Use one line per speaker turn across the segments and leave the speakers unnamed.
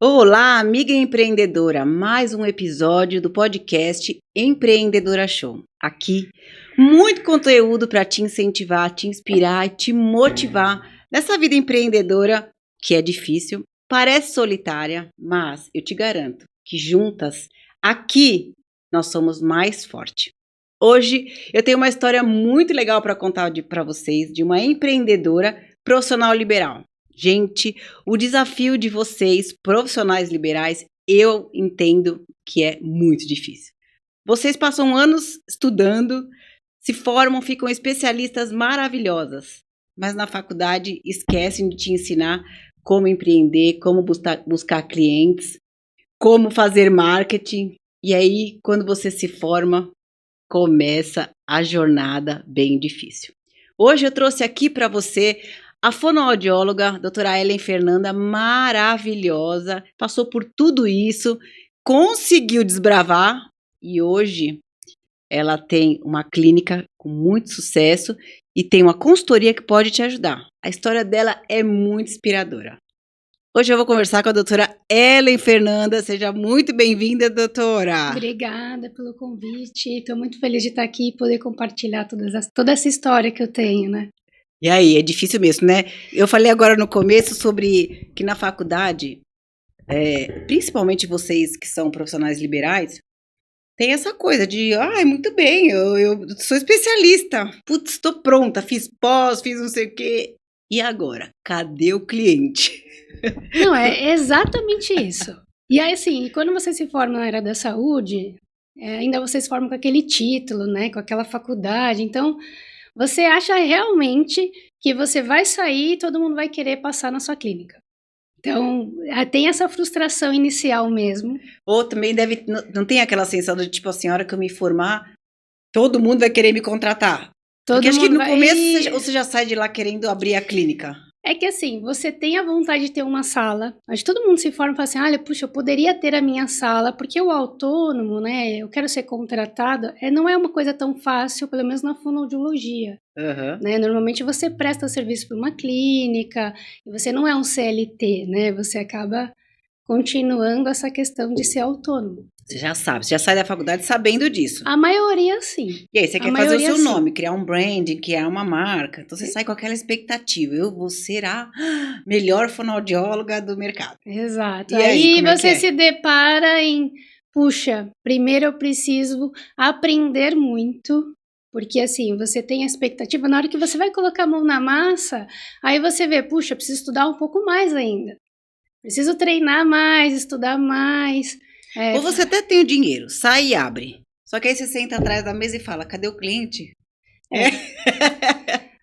Olá, amiga empreendedora, mais um episódio do podcast Empreendedora Show. Aqui, muito conteúdo para te incentivar, te inspirar e te motivar nessa vida empreendedora que é difícil, parece solitária, mas eu te garanto que juntas, aqui, nós somos mais fortes. Hoje eu tenho uma história muito legal para contar para vocês de uma empreendedora profissional liberal. Gente, o desafio de vocês, profissionais liberais, eu entendo que é muito difícil. Vocês passam anos estudando, se formam, ficam especialistas maravilhosas, mas na faculdade esquecem de te ensinar como empreender, como buscar clientes, como fazer marketing. E aí, quando você se forma, começa a jornada bem difícil. Hoje eu trouxe aqui para você a fonoaudióloga, doutora Ellen Fernanda, maravilhosa, passou por tudo isso, conseguiu desbravar e hoje ela tem uma clínica com muito sucesso e tem uma consultoria que pode te ajudar. A história dela é muito inspiradora. Hoje eu vou conversar com a doutora Ellen Fernanda. Seja muito bem-vinda, doutora.
Obrigada pelo convite. Estou muito feliz de estar aqui e poder compartilhar toda essa história que eu tenho, né?
E aí, é difícil mesmo, né? Eu falei agora no começo sobre que na faculdade, principalmente vocês que são profissionais liberais, tem essa coisa de, muito bem, eu sou especialista, putz, estou pronta, fiz pós, fiz não sei o quê. E agora? Cadê o cliente?
Não, é exatamente isso. E aí, assim, quando você se forma na área da saúde, ainda você se forma com aquele título, né? Com aquela faculdade. Então, você acha realmente que você vai sair e todo mundo vai querer passar na sua clínica. Então, tem essa frustração inicial mesmo.
Ou também não tem aquela sensação de, tipo assim, a hora que eu me formar, todo mundo vai querer me contratar. Porque acho que no começo você já sai de lá querendo abrir a clínica.
É que assim, você tem a vontade de ter uma sala, acho que todo mundo se forma e fala assim, olha, puxa, eu poderia ter a minha sala, porque o autônomo, né, eu quero ser contratado, não é uma coisa tão fácil, pelo menos na fonoaudiologia. Né? Normalmente você presta serviço para uma clínica, e você não é um CLT, né, você acaba continuando essa questão de ser autônomo.
Você já sabe, você já sai da faculdade sabendo disso.
A maioria, sim.
E aí, você quer fazer o seu nome, criar um branding, criar uma marca. Então, você sai com aquela expectativa. Eu vou ser a melhor fonoaudióloga do mercado.
Exato. E aí você se depara em, puxa, primeiro eu preciso aprender muito. Porque, assim, você tem a expectativa, na hora que você vai colocar a mão na massa, aí você vê, puxa, eu preciso estudar um pouco mais ainda. Preciso treinar mais, estudar mais.
Ou você até tem o dinheiro, sai e abre. Só que aí você senta atrás da mesa e fala, cadê o cliente?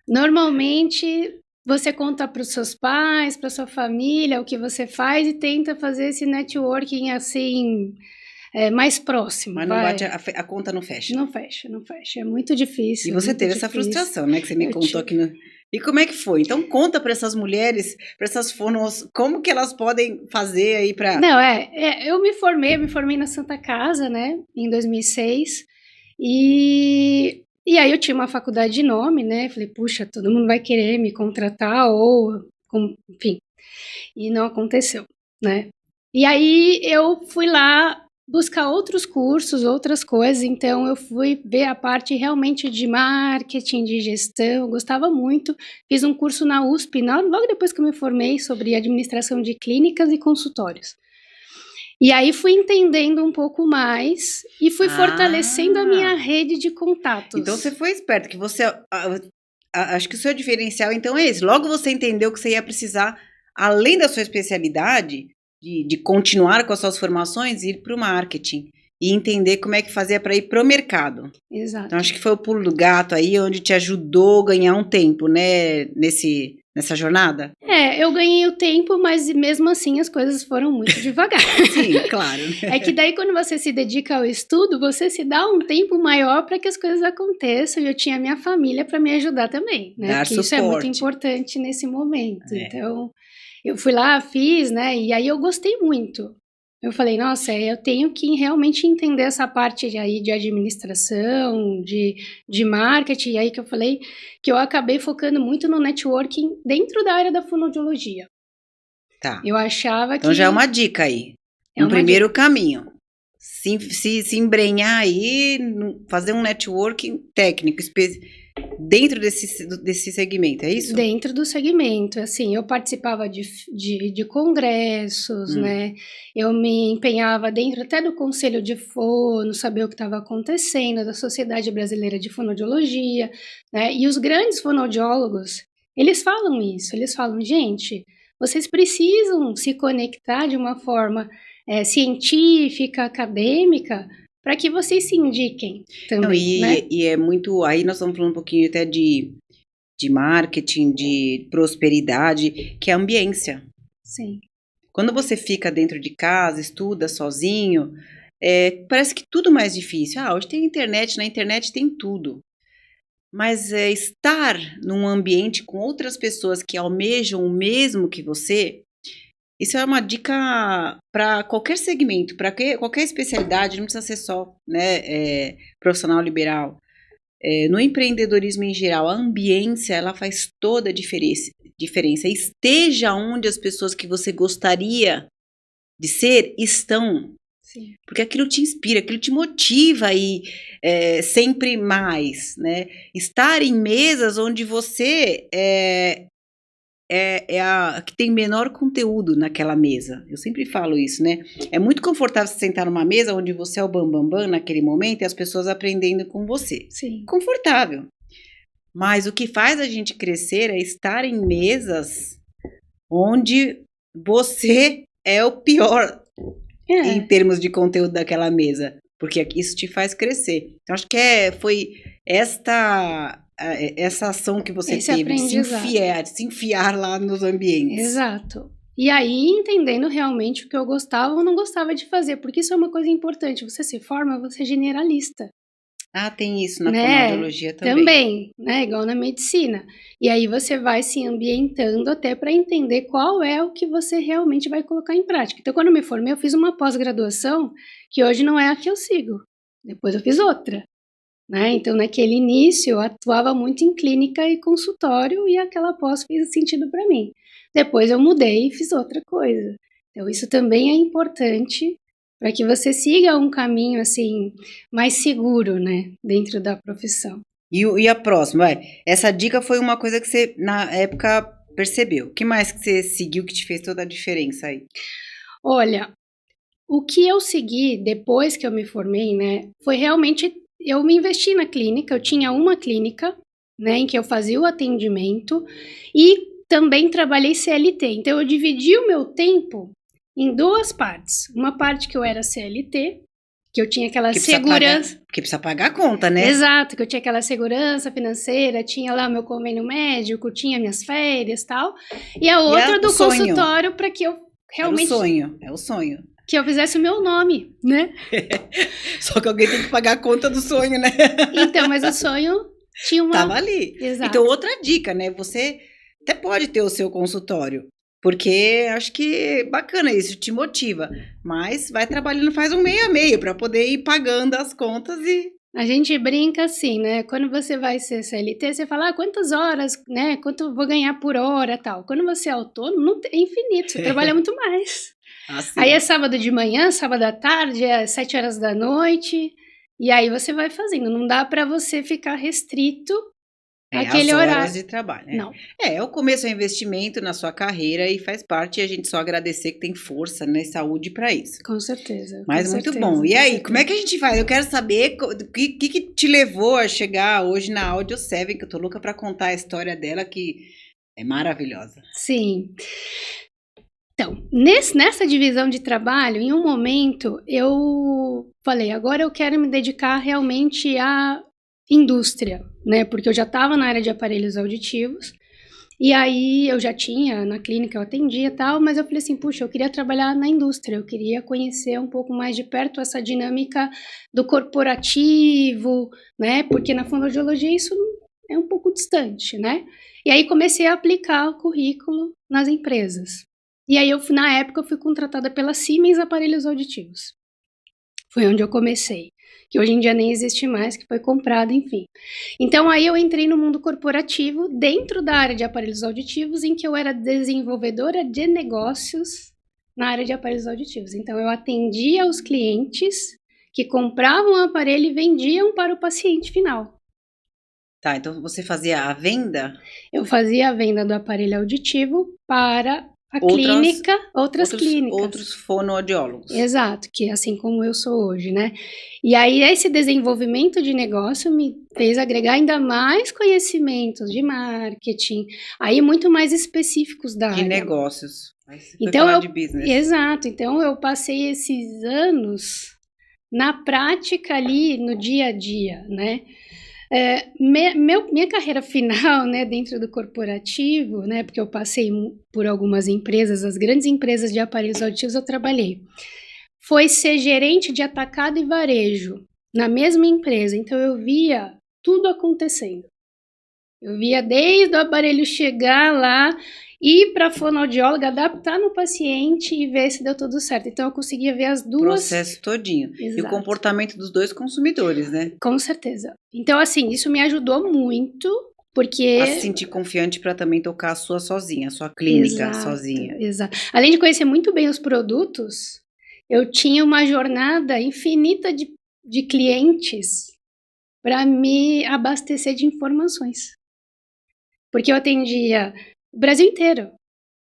Normalmente, você conta para os seus pais, para sua família, o que você faz e tenta fazer esse networking, assim, mais próximo.
Mas não bate, a conta não fecha.
Não fecha. É muito difícil.
E você teve essa frustração, né, que você me contou aqui no... E como é que foi? Então conta para essas mulheres, para essas fonos, como que elas podem fazer aí para...
Não, eu me formei na Santa Casa, né, em 2006, e aí eu tinha uma faculdade de nome, né, falei, puxa, todo mundo vai querer me contratar, enfim, e não aconteceu, né. E aí eu fui lá buscar outros cursos, outras coisas, então eu fui ver a parte realmente de marketing, de gestão, gostava muito, fiz um curso na USP, logo depois que eu me formei, sobre administração de clínicas e consultórios. E aí fui entendendo um pouco mais e fui fortalecendo a minha rede de contatos.
Então você foi esperto, que você... acho que o seu diferencial então é esse, logo você entendeu que você ia precisar, além da sua especialidade... De continuar com as suas formações, ir para o marketing e entender como é que fazia para ir para o mercado.
Exato.
Então, acho que foi o pulo do gato aí, onde te ajudou a ganhar um tempo, né, nessa jornada?
Eu ganhei o tempo, mas mesmo assim as coisas foram muito devagar.
Sim, claro.
É que daí quando você se dedica ao estudo, você se dá um tempo maior para que as coisas aconteçam, e eu tinha minha família para me ajudar também, né?
Dar
Porque
suporte.
Isso é muito importante nesse momento. Então... eu fui lá, fiz, né, e aí eu gostei muito. Eu falei, nossa, eu tenho que realmente entender essa parte aí de administração, de marketing, e aí que eu falei que eu acabei focando muito no networking dentro da área da fonoaudiologia.
Tá.
Eu achava
Então
que...
já é uma dica aí.
É
Um
uma
primeiro caminho. Se embrenhar aí, fazer um networking técnico dentro desse segmento, é isso?
Dentro do segmento, assim, eu participava de congressos, né? Eu me empenhava dentro até do conselho de fono, saber o que estava acontecendo, da Sociedade Brasileira de Fonoaudiologia, né? E os grandes fonoaudiólogos, eles falam isso, eles falam, gente, vocês precisam se conectar de uma forma científica, acadêmica, para que vocês se indiquem também,
Não,
né?
E é muito... Aí nós estamos falando um pouquinho até de marketing, de prosperidade, que é a ambiência.
Sim.
Quando você fica dentro de casa, estuda sozinho, parece que tudo mais difícil. Hoje tem internet, na internet tem tudo. Mas estar num ambiente com outras pessoas que almejam o mesmo que você, isso é uma dica para qualquer segmento, para qualquer especialidade, não precisa ser só, né, profissional liberal. No empreendedorismo em geral, a ambiência, ela faz toda a diferença. Esteja onde as pessoas que você gostaria de ser estão.
Sim.
Porque aquilo te inspira, aquilo te motiva a ir sempre mais, né? Estar em mesas onde você é a que tem menor conteúdo naquela mesa. Eu sempre falo isso, né? É muito confortável você sentar numa mesa onde você é o bambambam naquele momento e as pessoas aprendendo com você.
Sim.
Confortável. Mas o que faz a gente crescer é estar em mesas onde você é o pior em termos de conteúdo daquela mesa. Porque isso te faz crescer. Então, acho que foi essa ação que você teve de se enfiar lá nos ambientes.
Exato. E aí, entendendo realmente o que eu gostava ou não gostava de fazer, porque isso é uma coisa importante. Você se forma, você é generalista.
Tem isso na fonoaudiologia também.
Também, né? Igual na medicina. E aí você vai se ambientando até para entender qual é o que você realmente vai colocar em prática. Então, quando eu me formei, eu fiz uma pós-graduação que hoje não é a que eu sigo. Depois eu fiz outra. Né? Então, naquele início, eu atuava muito em clínica e consultório e aquela pós fez sentido para mim. Depois eu mudei e fiz outra coisa. Então, isso também é importante para que você siga um caminho assim mais seguro, né, dentro da profissão.
E a próxima? Essa dica foi uma coisa que você, na época, percebeu. O que mais que você seguiu que te fez toda a diferença aí?
Olha, o que eu segui depois que eu me formei, né, foi realmente... Eu me investi na clínica, eu tinha uma clínica, né, em que eu fazia o atendimento e também trabalhei CLT. Então, eu dividi o meu tempo em duas partes. Uma parte que eu era CLT, que eu tinha aquela segurança...
Porque precisa pagar a conta, né?
Exato, que eu tinha aquela segurança financeira, tinha lá meu convênio médico, tinha minhas férias e tal. E a outra do consultório para que eu realmente...
É o sonho.
Que eu fizesse o meu nome, né?
Só que alguém tem que pagar a conta do sonho, né?
Então, mas o sonho tinha uma...
Tava ali.
Exato.
Então, outra dica, né? Você até pode ter o seu consultório, porque acho que bacana isso, te motiva. Mas vai trabalhando, faz um meio a meio, para poder ir pagando as contas e...
A gente brinca assim, né? Quando você vai ser CLT, você fala, quantas horas, né? Quanto eu vou ganhar por hora, tal. Quando você é autônomo, não é infinito, você trabalha muito mais. Aí é sábado de manhã, sábado à tarde, é 7 horas da noite, e aí você vai fazendo. Não dá para você ficar restrito àquele horário.
As horas de trabalho. Né?
Não.
O começo é um investimento na sua carreira e faz parte, e a gente só agradecer que tem força, né, saúde para isso.
Com certeza.
Mas
com
muito
certeza,
bom. E aí, como é que a gente faz? Eu quero saber o que te levou a chegar hoje na Audio 7, que eu tô louca para contar a história dela, que é maravilhosa.
Sim. Então, nessa divisão de trabalho, em um momento, eu falei, agora eu quero me dedicar realmente à indústria, né? Porque eu já estava na área de aparelhos auditivos, e aí eu já tinha, na clínica eu atendia e tal, mas eu falei assim, puxa, eu queria trabalhar na indústria, eu queria conhecer um pouco mais de perto essa dinâmica do corporativo, né? Porque na fonoaudiologia isso é um pouco distante, né? E aí comecei a aplicar o currículo nas empresas. E aí, na época, eu fui contratada pela Siemens Aparelhos Auditivos. Foi onde eu comecei. que hoje em dia nem existe mais, que foi comprado, enfim. Então, aí eu entrei no mundo corporativo, dentro da área de aparelhos auditivos, em que eu era desenvolvedora de negócios na área de aparelhos auditivos. Então, eu atendia os clientes que compravam o aparelho e vendiam para o paciente final.
Tá, então você fazia a venda?
Eu fazia a venda do aparelho auditivo para a clínica, outras clínicas.
Outros fonoaudiólogos.
Exato, que é assim como eu sou hoje, né? E aí esse desenvolvimento de negócio me fez agregar ainda mais conhecimentos de marketing, aí muito mais específicos da área.
De negócios. Aí você foi
Então
falar de business.
Exato, então eu passei esses anos na prática ali, no dia a dia, né? Minha carreira final, né, dentro do corporativo, né, porque eu passei por algumas empresas, as grandes empresas de aparelhos auditivos eu trabalhei, foi ser gerente de atacado e varejo na mesma empresa. Então eu via tudo acontecendo. Eu via desde o aparelho chegar lá, ir para a fonoaudióloga, adaptar no paciente e ver se deu tudo certo. Então eu conseguia ver as duas...
O processo todinho.
Exato.
E o comportamento dos dois consumidores, né?
Com certeza. Então, assim, isso me ajudou muito, porque...
A se sentir confiante para também tocar a sua sozinha, a sua clínica
Exato,
sozinha.
Exato. Além de conhecer muito bem os produtos, eu tinha uma jornada infinita de clientes para me abastecer de informações. Porque eu atendia o Brasil inteiro,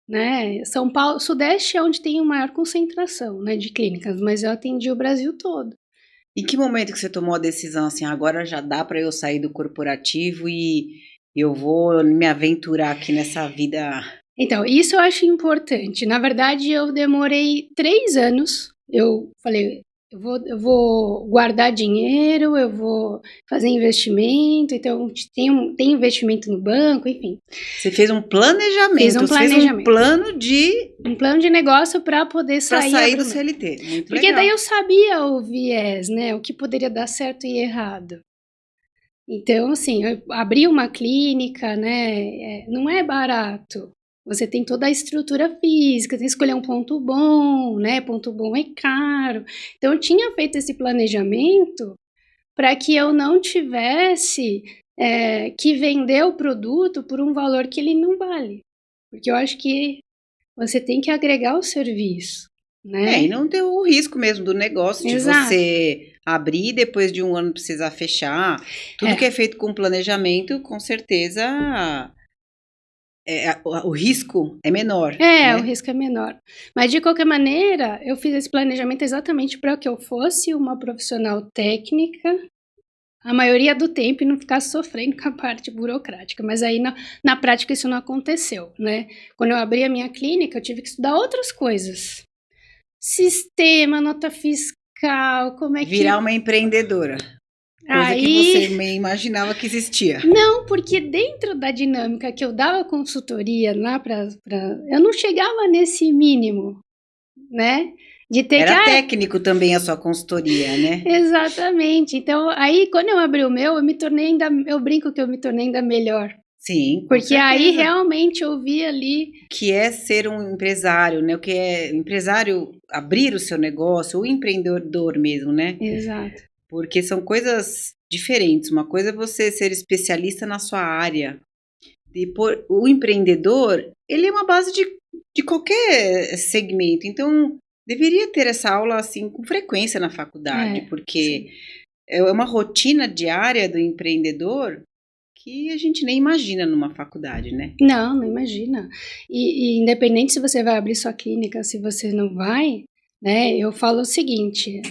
né? São Paulo, Sudeste é onde tem a maior concentração, né, de clínicas, mas eu atendi o Brasil todo.
Em que momento que você tomou a decisão assim, agora já dá para eu sair do corporativo e eu vou me aventurar aqui nessa vida?
Então, isso eu acho importante. Na verdade, eu demorei 3 anos. Eu falei, eu vou guardar dinheiro, eu vou fazer investimento, então tem investimento no banco, enfim.
Você fez um planejamento.
Fiz um planejamento.
Um plano de
negócio para poder sair
do CLT. Muito
Porque
legal.
daí eu sabia o viés, né? O que poderia dar certo e errado. Então, assim, eu abri uma clínica, né? Não é barato. Você tem toda a estrutura física, tem que escolher um ponto bom, né? Ponto bom é caro. Então, eu tinha feito esse planejamento para que eu não tivesse que vender o produto por um valor que ele não vale. Porque eu acho que você tem que agregar o serviço, né?
E não ter o risco mesmo do negócio,
Exato.
De você abrir e depois de um ano precisar fechar. Tudo que é feito com planejamento, com certeza... o risco é menor.
Né? O risco é menor. Mas, de qualquer maneira, eu fiz esse planejamento exatamente para que eu fosse uma profissional técnica a maioria do tempo e não ficasse sofrendo com a parte burocrática. Mas aí, na prática, isso não aconteceu, né? Quando eu abri a minha clínica, eu tive que estudar outras coisas. Sistema, nota fiscal, como é que...
Virar uma empreendedora. Coisa que você nem imaginava que existia.
Não, porque dentro da dinâmica que eu dava consultoria lá eu não chegava nesse mínimo, né? De ter
Era técnico também a sua consultoria, né?
Exatamente. Então, aí quando eu abri o meu, eu brinco que eu me tornei ainda melhor.
Sim,
porque aí realmente eu vi ali...
Que é ser um empresário, né? O que é empresário, abrir o seu negócio, o empreendedor mesmo, né?
Exato.
Porque são coisas diferentes. Uma coisa é você ser especialista na sua área. O empreendedor, ele é uma base de qualquer segmento. Então, deveria ter essa aula assim com frequência na faculdade, porque é uma rotina diária do empreendedor que a gente nem imagina numa faculdade, né?
Não imagina. E independente se você vai abrir sua clínica, se você não vai, né? Eu falo o seguinte...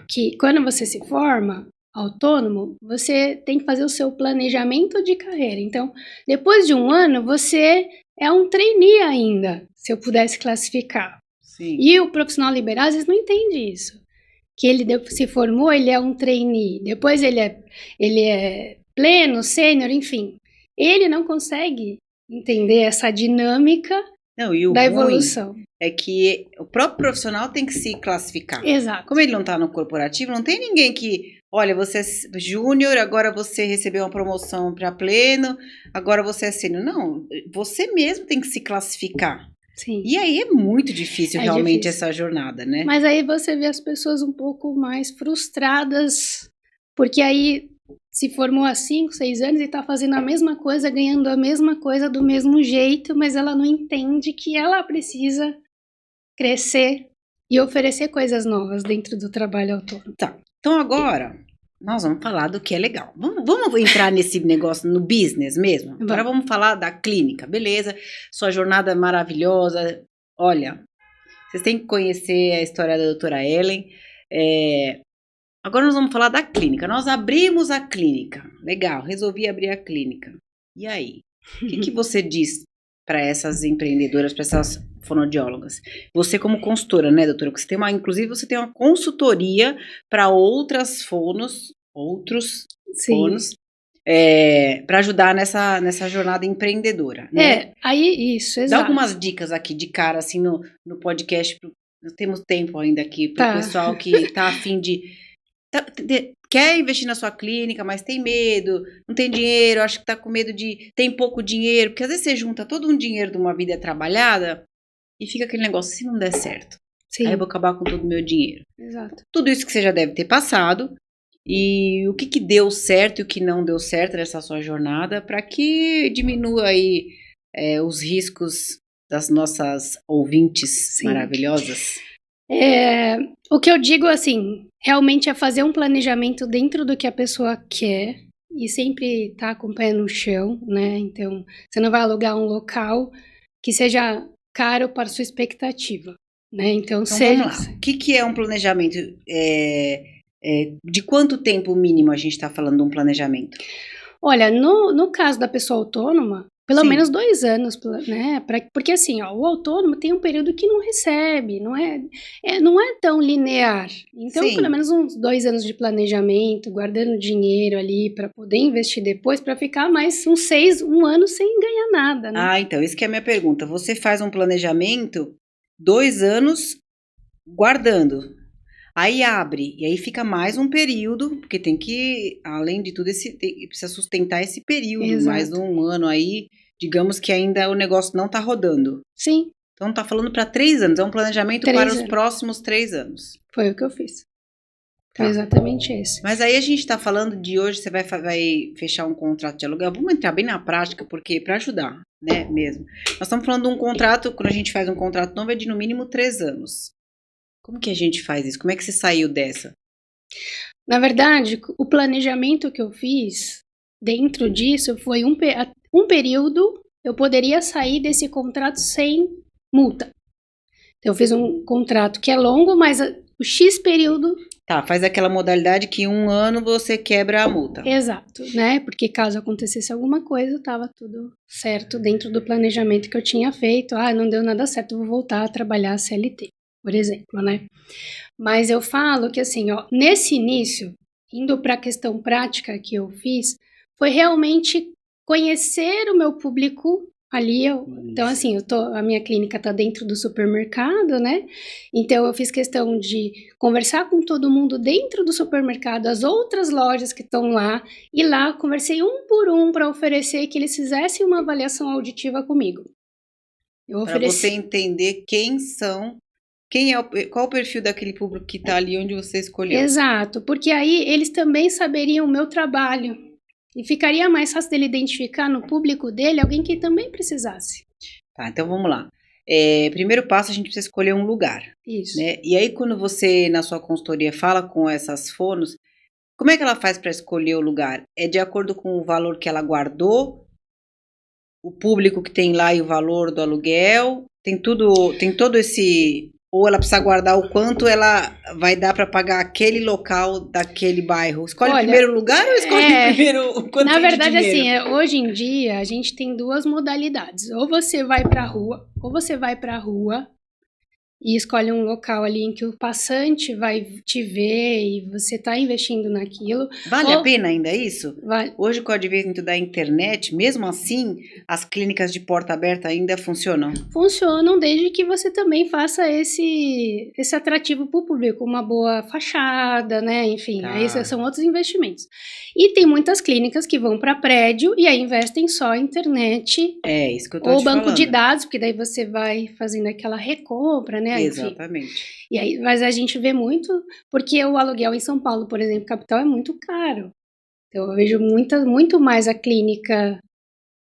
que quando você se forma autônomo, você tem que fazer o seu planejamento de carreira. Então, depois de um ano, você é um trainee ainda, se eu pudesse classificar.
Sim.
E o profissional liberal, às vezes, não entende isso. Que ele se formou, ele é um trainee. Depois ele é pleno, sênior, enfim. Ele não consegue entender essa dinâmica da evolução.
É que o próprio profissional tem que se classificar.
Exato.
Como ele não está no corporativo, não tem ninguém que, olha, você é júnior, agora você recebeu uma promoção para pleno, agora você é sênior. Não, você mesmo tem que se classificar.
Sim.
E aí é muito difícil
É
realmente
difícil.
essa jornada, né?
Mas aí você vê as pessoas um pouco mais frustradas, porque aí se formou há 5, 6 anos e tá fazendo a mesma coisa, ganhando a mesma coisa do mesmo jeito, mas ela não entende que ela precisa crescer e oferecer coisas novas dentro do trabalho autônomo.
Tá. Então agora nós vamos falar do que é legal. Vamos entrar nesse negócio no business mesmo? Agora vamos falar da clínica, beleza? Sua jornada é maravilhosa. Olha, vocês têm que conhecer a história da doutora Ellen. Agora nós vamos falar da clínica. Nós abrimos a clínica. Legal, resolvi abrir a clínica. E aí? O que você diz para essas empreendedoras, para essas fonoaudiólogas? Você como consultora, né, doutora? Porque você tem inclusive você tem uma consultoria para outros fonos, para ajudar nessa jornada empreendedora, né?
Aí isso, exato.
Dá algumas dicas aqui de cara, assim, no podcast. Nós temos tempo ainda aqui para o pessoal que está a fim quer investir na sua clínica, mas tem medo, não tem dinheiro, acho que tá com medo tem pouco dinheiro, porque às vezes você junta todo um dinheiro de uma vida trabalhada e fica aquele negócio, se não der certo,
Sim.
Aí eu vou acabar com todo o meu dinheiro.
Exato.
Tudo isso que você já deve ter passado e o que deu certo e o que não deu certo nessa sua jornada para que diminua aí os riscos das nossas ouvintes
Sim.
maravilhosas.
O que eu digo, assim, realmente é fazer um planejamento dentro do que a pessoa quer e sempre estar com o pé no chão, né? Então, você não vai alugar um local que seja caro para sua expectativa, né? Então
vamos lá. O que é um planejamento? De quanto tempo mínimo a gente está falando de um planejamento?
Olha, no caso da pessoa autônoma, pelo
Sim.
menos 2 anos, né? Porque assim, o autônomo tem um período que não recebe, não é tão linear. Então,
Sim.
pelo menos uns 2 anos de planejamento, guardando dinheiro ali para poder investir depois, para ficar mais um ano sem ganhar nada, né?
Ah, então, isso que é a minha pergunta. Você faz um planejamento 2 anos guardando. Aí abre, e aí fica mais um período, porque tem que, além de tudo, precisa sustentar esse período,
Exato.
mais um ano aí, digamos que ainda o negócio não tá rodando.
Sim.
Então tá falando para 3 anos, é um planejamento
3
para
anos.
Os próximos 3 anos.
Foi o que eu fiz.
Tá.
Foi exatamente esse.
Mas aí a gente tá falando de hoje, você vai fechar um contrato de aluguel, vamos entrar bem na prática, porque para ajudar, né, mesmo. Nós estamos falando de um contrato, quando a gente faz um contrato novo, é de no mínimo 3 anos. Como que a gente faz isso? Como é que você saiu dessa?
Na verdade, o planejamento que eu fiz dentro disso foi um período, eu poderia sair desse contrato sem multa. Então, eu fiz um contrato que é longo, mas o X período...
Tá, faz aquela modalidade que 1 ano você quebra a multa.
Exato, né? Porque caso acontecesse alguma coisa, estava tudo certo dentro do planejamento que eu tinha feito. Não deu nada certo, vou voltar a trabalhar CLT. Por exemplo, né? Mas eu falo que assim, nesse início, indo para a questão prática que eu fiz, foi realmente conhecer o meu público ali. Então, assim, a minha clínica está dentro do supermercado, né? Então, eu fiz questão de conversar com todo mundo dentro do supermercado, as outras lojas que estão lá, e lá conversei um por um para oferecer que eles fizessem uma avaliação auditiva comigo.
Para você entender qual o perfil daquele público que está ali onde você escolheu.
Exato, porque aí eles também saberiam o meu trabalho e ficaria mais fácil dele identificar no público dele alguém que também precisasse.
Tá, então vamos lá. Primeiro passo, a gente precisa escolher um lugar.
Isso.
Né? E aí quando você, na sua consultoria, fala com essas fonos, como é que ela faz para escolher o lugar? É de acordo com o valor que ela guardou, o público que tem lá e o valor do aluguel? Tem todo esse... Ou ela precisa guardar o quanto ela vai dar para pagar aquele local daquele bairro? Escolhe o primeiro lugar ou escolhe primeiro o quanto
Na verdade,
de dinheiro?
assim, hoje em dia a gente tem 2 modalidades. Ou você vai para a rua, e escolhe um local ali em que o passante vai te ver e você está investindo naquilo.
Vale a pena ainda isso?
Vale.
Hoje, com o advento da internet, mesmo assim, as clínicas de porta aberta ainda funcionam?
Funcionam desde que você também faça esse atrativo para o público, uma boa fachada, né? Enfim, aí são outros investimentos. E tem muitas clínicas que vão para prédio e aí investem só em internet.
É, isso que eu tô
ou
te
banco
falando.
de dados, porque daí você vai fazendo aquela recompra, né?
Exatamente.
Enfim. E aí, mas a gente vê muito, porque o aluguel em São Paulo, por exemplo, capital, é muito caro. Então eu vejo muito mais a clínica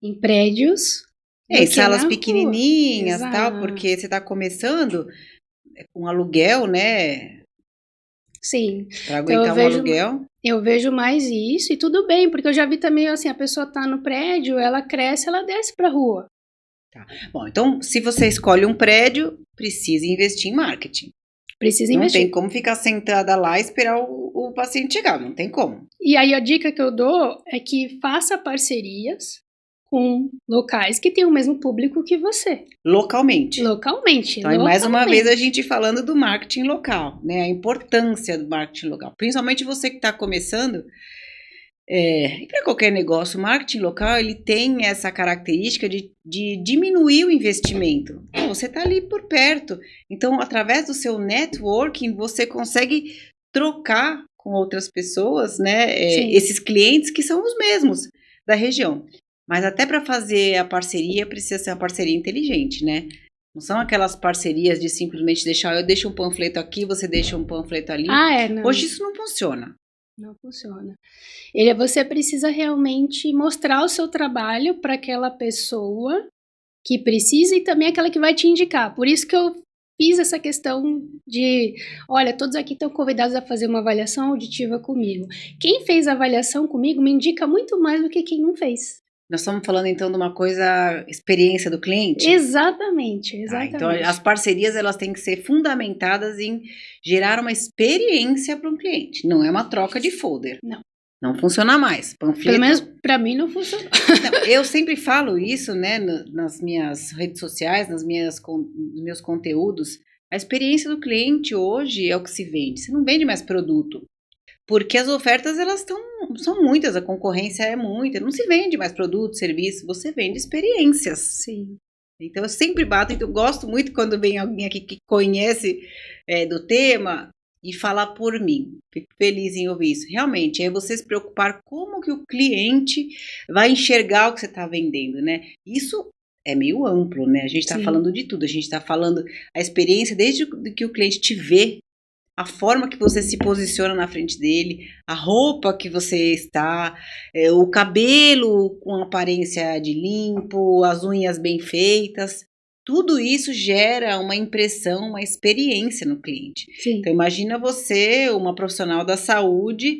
em prédios.
Em salas pequenininhas, tal,
Exato.
porque você está começando com aluguel, né?
Sim.
Para aguentar um aluguel.
Eu vejo mais isso, e tudo bem, porque eu já vi também, assim, a pessoa tá no prédio, ela cresce, ela desce pra rua.
Tá. Bom, então, se você escolhe um prédio, precisa investir em marketing.
Precisa
não
investir.
Não tem como ficar sentada lá e esperar o paciente chegar, não tem como.
E aí a dica que eu dou é que faça parcerias com locais que têm o mesmo público que você.
Localmente.
Então,
mais uma vez, a gente falando do marketing local, né? A importância do marketing local. Principalmente você que está começando, e para qualquer negócio, o marketing local, ele tem essa característica de diminuir o investimento. Você está ali por perto. Então, através do seu networking, você consegue trocar com outras pessoas, né? Esses clientes que são os mesmos da região. Mas até para fazer a parceria, precisa ser uma parceria inteligente, né? Não são aquelas parcerias de simplesmente eu deixo um panfleto aqui, você deixa um panfleto ali.
Não.
Hoje isso não funciona.
Não funciona. Você precisa realmente mostrar o seu trabalho para aquela pessoa que precisa e também aquela que vai te indicar. Por isso que eu fiz essa questão de, olha, todos aqui estão convidados a fazer uma avaliação auditiva comigo. Quem fez a avaliação comigo me indica muito mais do que quem não fez.
Nós estamos falando, então, de uma coisa, experiência do cliente?
Exatamente.
Então, as parcerias, elas têm que ser fundamentadas em gerar uma experiência para um cliente. Não é uma troca de folder. Não funciona mais. Panfleto...
Pelo menos, para mim, não funciona.
Eu sempre falo isso, né, nas minhas redes sociais, nos meus conteúdos. A experiência do cliente hoje é o que se vende. Você não vende mais produto. Porque as ofertas, elas são muitas, a concorrência é muita, não se vende mais produto, serviço, você vende experiências.
Sim.
Então eu sempre bato, então eu gosto muito quando vem alguém aqui que conhece do tema e falar por mim. Fico feliz em ouvir isso. Realmente, é você se preocupar como que o cliente vai enxergar o que você está vendendo, né? Isso é meio amplo, né? A gente está falando de tudo, a gente está falando a experiência desde que o cliente te vê, a forma que você se posiciona na frente dele, a roupa que você está, o cabelo com aparência de limpo, as unhas bem feitas, tudo isso gera uma impressão, uma experiência no cliente.
Sim.
Então imagina você, uma profissional da saúde,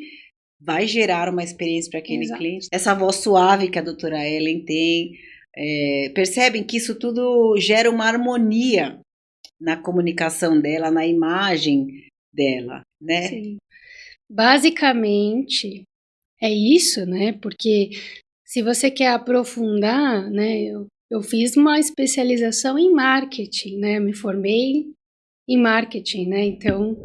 vai gerar uma experiência para aquele cliente. Essa voz suave que a doutora Ellen tem, percebem que isso tudo gera uma harmonia na comunicação dela, na imagem dela, né?
Sim. Basicamente é isso, né? Porque se você quer aprofundar, né? Eu fiz uma especialização em marketing, né? Me formei em marketing, né? Então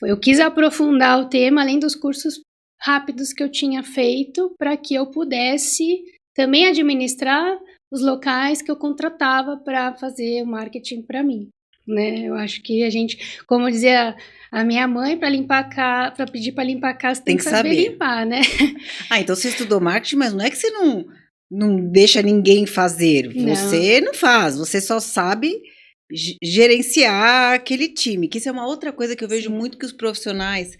eu quis aprofundar o tema além dos cursos rápidos que eu tinha feito para que eu pudesse também administrar os locais que eu contratava para fazer o marketing para mim. Né? Eu acho que a gente, como dizia a minha mãe, para pedir para limpar a casa, tem que saber limpar, né?
Então você estudou marketing, mas não é que você não deixa ninguém fazer. Você não faz, você só sabe gerenciar aquele time. Que isso é uma outra coisa que eu vejo muito que os profissionais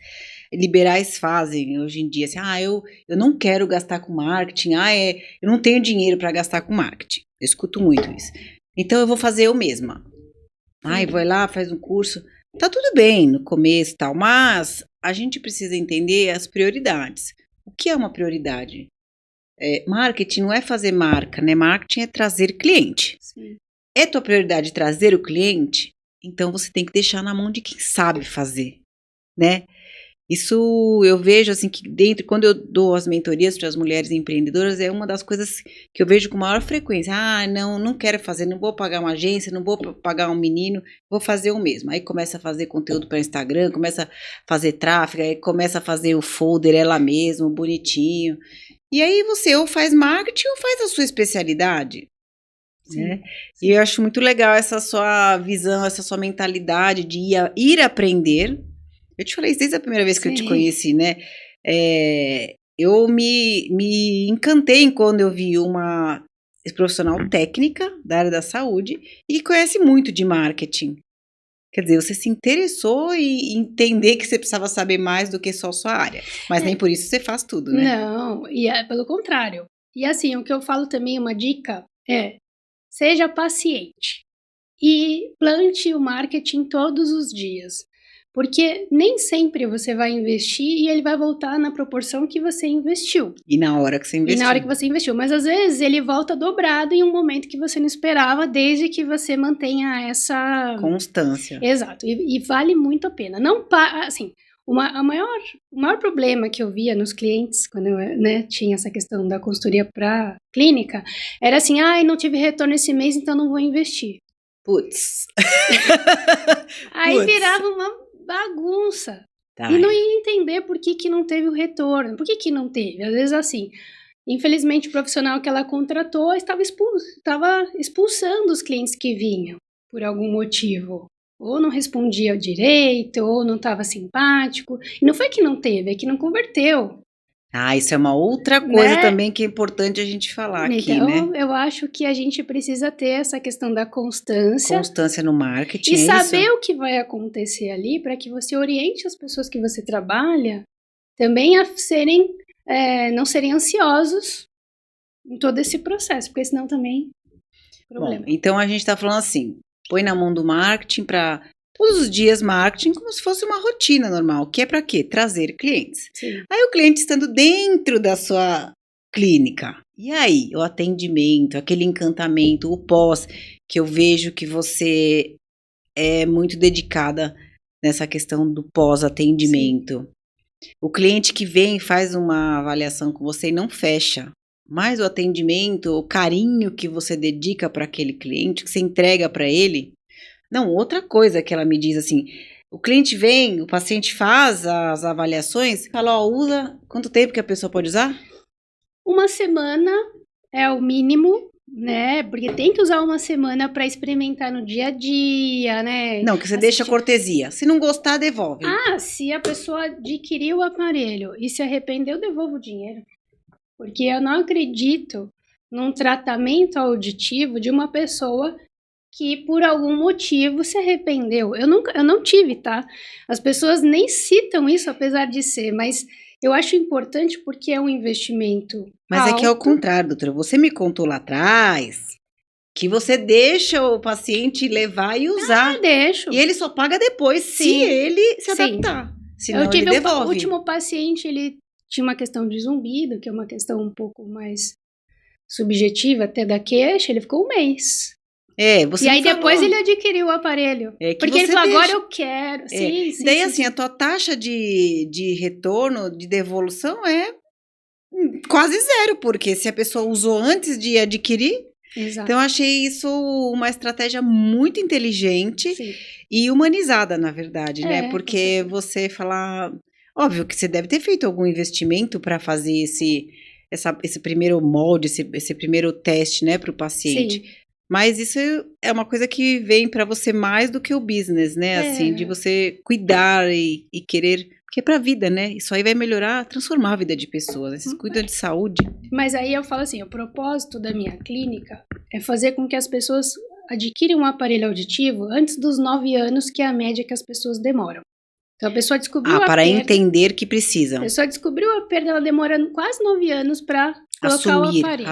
liberais fazem hoje em dia. Assim, eu não quero gastar com marketing, eu não tenho dinheiro para gastar com marketing. Eu escuto muito isso. Então eu vou fazer eu mesma. Vai lá, faz um curso. Tá tudo bem no começo e tal, mas a gente precisa entender as prioridades. O que é uma prioridade? Marketing não é fazer marca, né? Marketing é trazer cliente.
Sim.
É tua prioridade trazer o cliente? Então você tem que deixar na mão de quem sabe fazer, né? Isso eu vejo assim que quando eu dou as mentorias para as mulheres empreendedoras, é uma das coisas que eu vejo com maior frequência. Ah, não quero fazer, não vou pagar uma agência, não vou pagar um menino, vou fazer o mesmo. Aí começa a fazer conteúdo para Instagram, começa a fazer tráfego, aí começa a fazer o folder ela mesma, bonitinho. E aí você ou faz marketing ou faz a sua especialidade. Né? E eu acho muito legal essa sua visão, essa sua mentalidade de ir aprender. Eu te falei isso desde a primeira vez que eu te conheci, né? Eu me encantei quando eu vi uma profissional técnica da área da saúde e que conhece muito de marketing. Quer dizer, você se interessou em entender que você precisava saber mais do que só sua área. Mas nem por isso você faz tudo, né?
Não, e é pelo contrário. E assim, o que eu falo também, uma dica é: seja paciente e plante o marketing todos os dias. Porque nem sempre você vai investir e ele vai voltar na proporção que você investiu.
E na hora que você investiu.
Mas às vezes ele volta dobrado em um momento que você não esperava, desde que você mantenha essa
constância.
Exato. E vale muito a pena. Não, assim, o maior problema que eu via nos clientes, quando eu tinha essa questão da consultoria para clínica, era assim: não tive retorno esse mês, então não vou investir.
Putz.
Aí virava uma bagunça. Tá. E não ia entender por que não teve o retorno. Por que não teve? Às vezes assim, infelizmente o profissional que ela contratou estava expulsando os clientes que vinham por algum motivo. Ou não respondia direito, ou não estava simpático. E não foi que não teve, é que não converteu.
Isso é uma outra coisa também que é importante a gente falar aqui, né?
Então, eu acho que a gente precisa ter essa questão da constância.
Constância no marketing,
e saber o que vai acontecer ali para que você oriente as pessoas que você trabalha também a não serem ansiosos em todo esse processo, porque senão também é problema.
Bom, então a gente está falando assim, põe na mão do marketing para... Todos os dias marketing como se fosse uma rotina normal, que é para quê? Trazer clientes.
Sim.
Aí o cliente estando dentro da sua clínica, e aí o atendimento, aquele encantamento, o pós, que eu vejo que você é muito dedicada nessa questão do pós-atendimento. Sim. O cliente que vem e faz uma avaliação com você e não fecha, mas o atendimento, o carinho que você dedica para aquele cliente, que você entrega para ele. Não, outra coisa que ela me diz assim, o cliente vem, o paciente faz as avaliações, fala, usa, quanto tempo que a pessoa pode usar?
1 semana é o mínimo, né, porque tem que usar 1 semana para experimentar no dia a dia, né.
Não, que você deixa cortesia, se não gostar, devolve.
Se a pessoa adquiriu o aparelho e se arrependeu, eu devolvo o dinheiro, porque eu não acredito num tratamento auditivo de uma pessoa que por algum motivo se arrependeu. Eu não tive, tá? As pessoas nem citam isso, apesar de ser, mas eu acho importante porque é um investimento
Mas
alto.
É que é o contrário, doutora. Você me contou lá atrás que você deixa o paciente levar e usar.
Deixo.
E ele só paga depois, se ele se adaptar. Senão
eu tive
ele devolve.
O último paciente, ele tinha uma questão de zumbido, que é uma questão um pouco mais subjetiva até da queixa, ele ficou 1 mês.
Você
e aí depois ele adquiriu o aparelho. Porque ele falou, agora eu quero. Sim,
daí assim, a tua taxa de retorno, de devolução é quase zero, porque se a pessoa usou antes de adquirir.
Exato.
Então eu achei isso uma estratégia muito inteligente e humanizada, na verdade, né? Porque você falar... Óbvio que você deve ter feito algum investimento para fazer esse primeiro molde, esse primeiro teste, né, para o paciente. Sim. Mas isso é uma coisa que vem para você mais do que o business, né? Assim, de você cuidar e querer... Porque é pra vida, né? Isso aí vai melhorar, transformar a vida de pessoas. Né? Vocês cuidam de saúde.
Mas aí eu falo assim, o propósito da minha clínica é fazer com que as pessoas adquirem um aparelho auditivo antes dos 9 anos, que é a média que as pessoas demoram. Então a pessoa descobriu a perda...
para entender que precisam.
A pessoa descobriu a perda, ela demora quase 9 anos para colocar o aparelho.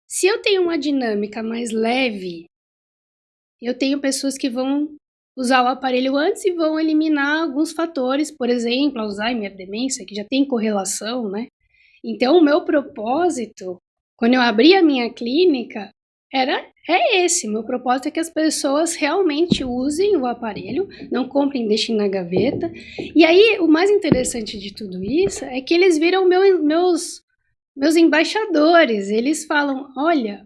Se eu tenho uma dinâmica mais leve, eu tenho pessoas que vão usar o aparelho antes e vão eliminar alguns fatores, por exemplo, Alzheimer, demência, que já tem correlação, né? Então, o meu propósito, quando eu abri a minha clínica, é esse. Meu propósito é que as pessoas realmente usem o aparelho, não comprem e deixem na gaveta. E aí, o mais interessante de tudo isso é que eles viram meus embaixadores. Eles falam, olha,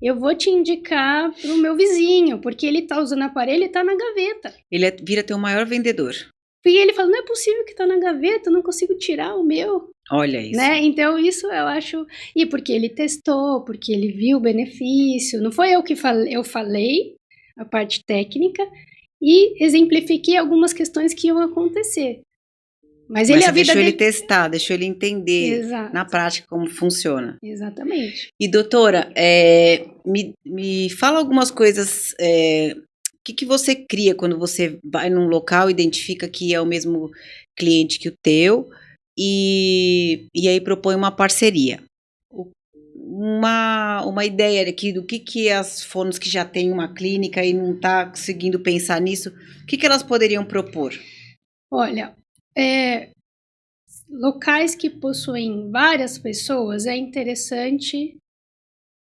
eu vou te indicar pro meu vizinho, porque ele tá usando o aparelho e tá na gaveta.
Ele vira teu maior vendedor.
E ele fala, não é possível que tá na gaveta, eu não consigo tirar o meu.
Olha isso.
Né? Então, isso eu acho... E porque ele testou, porque ele viu o benefício. Não foi eu que falei, eu falei a parte técnica e exemplifiquei algumas questões que iam acontecer. Mas ele,
você
a vida
deixou ele
dele...
testar, deixou ele entender
Exato.
na prática como funciona.
Exatamente.
E doutora, me fala algumas coisas, o que você cria quando você vai num local, identifica que é o mesmo cliente que o teu e aí propõe uma parceria. Uma ideia aqui do que as fonos que já têm uma clínica e não está conseguindo pensar nisso, o que elas poderiam propor?
Olha, locais que possuem várias pessoas, é interessante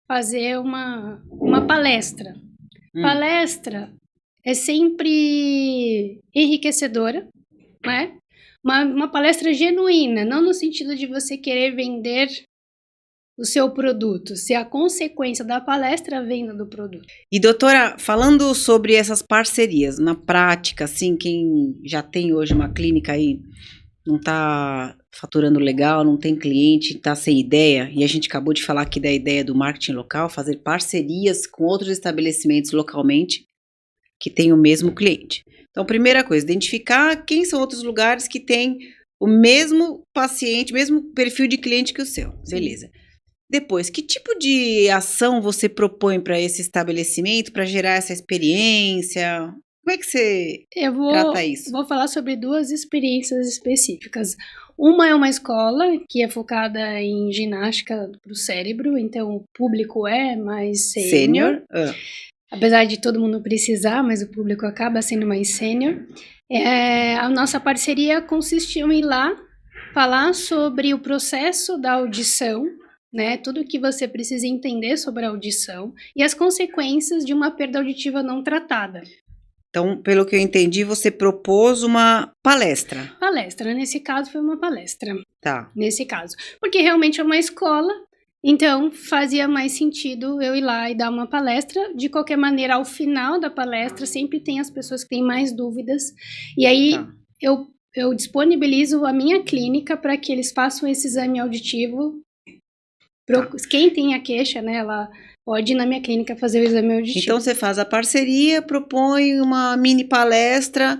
fazer uma palestra. Palestra é sempre enriquecedora, né? Uma palestra genuína, não no sentido de você querer vender o seu produto, se a consequência da palestra é a venda do produto.
E doutora, falando sobre essas parcerias, na prática, assim, quem já tem hoje uma clínica aí, não está faturando legal, não tem cliente, está sem ideia, e a gente acabou de falar aqui da ideia do marketing local, fazer parcerias com outros estabelecimentos localmente que têm o mesmo cliente. Então, primeira coisa, identificar quem são outros lugares que têm o mesmo paciente, mesmo perfil de cliente que o seu. Sim. Beleza. Depois, que tipo de ação você propõe para esse estabelecimento para gerar essa experiência? Como é que você trata isso?
Vou falar sobre 2 experiências específicas. Uma é uma escola que é focada em ginástica para o cérebro, então o público é mais sênior. Apesar de todo mundo precisar, mas o público acaba sendo mais sênior. A nossa parceria consistiu em ir lá falar sobre o processo da audição, né? Tudo que você precisa entender sobre a audição e as consequências de uma perda auditiva não tratada.
Então, pelo que eu entendi, você propôs uma palestra.
Palestra, nesse caso foi uma palestra.
Tá.
Nesse caso. Porque realmente é uma escola, então fazia mais sentido eu ir lá e dar uma palestra. De qualquer maneira, ao final da palestra, sempre tem as pessoas que têm mais dúvidas. E aí eu disponibilizo a minha clínica para que eles façam esse exame auditivo. Quem tem a queixa, né, ela pode ir na minha clínica fazer o exame auditivo.
Então, você faz a parceria, propõe uma mini palestra